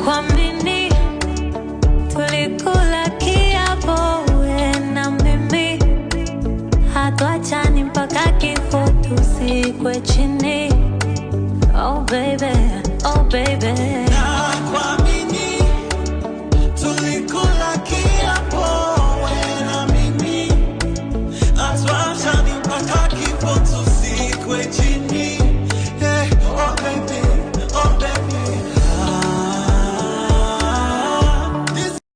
kuamini. Tulikula kiapo wewe na mimi, hatuachani mpaka kifo tusikwe chini. Oh baby, oh baby.